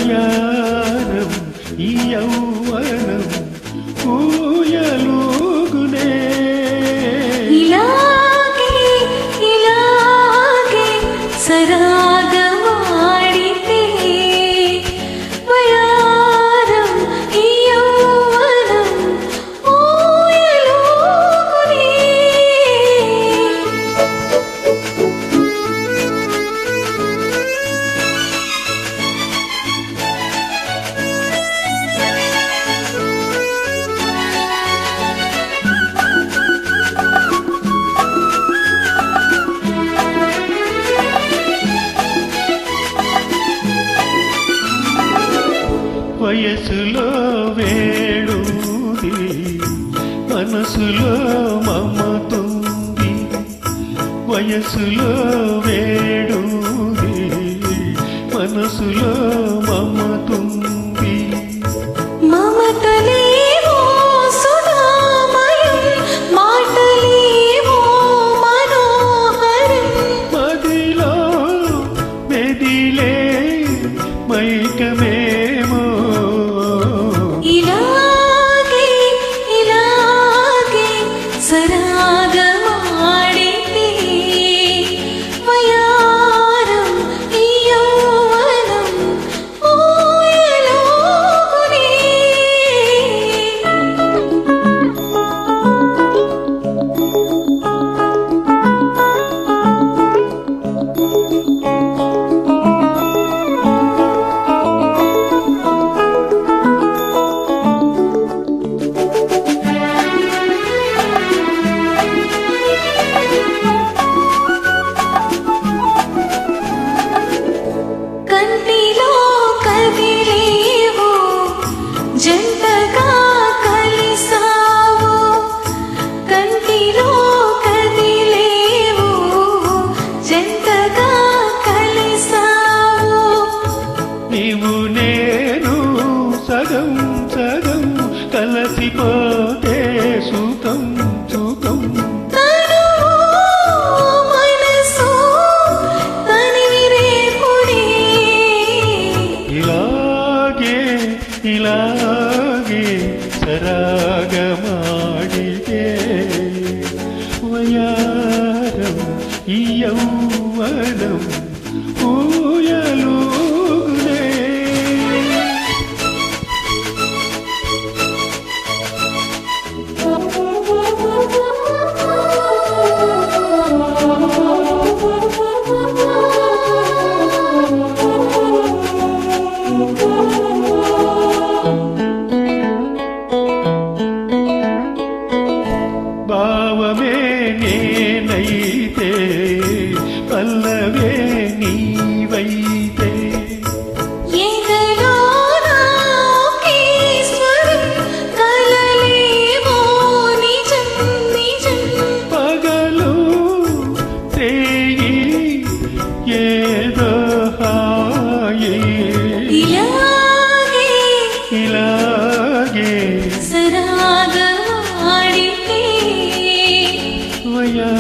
వయారం ఈ యౌవనం ఊయలూగునే ఇలాగే ఇలాగే సరాగమాడితే వయారం ఈ యౌవనం ఊయలూగునే వయసులో వేడుంది మనసులో మమతుంది వయసులో వేడుంది మనసులో మమతుంది మమతలేవో సుధామయం మాటలేవో మనోహరం మదిలో మెదిలే మైకమేమో ఇలాగే ఇలాగే సరాగమాడితే వయారం ఈ యౌవనం ఊయలూగునే కంటిలో కదిలేవో జంటగా కలిసావో కంటిలో కదిలేవో జంటగా కలిసావో నీవు నేను సగం సగం కలసిపోతే సుఖం సుఖం తనువు మనసు తనివిరేపుడే ఇలాగే ఇలాగే సరాగమాడితే వయారం ఈ యౌవనం ఊయలూగునే భావమే నేనైతే పల్లవే నీవైతే ఎదలో నాకేశ్వరం కలలేవో నిజం నిజం పగలు తేయి ఏదో హాయి ఇలాగే ఇలాగే సరాగమాడితే వయా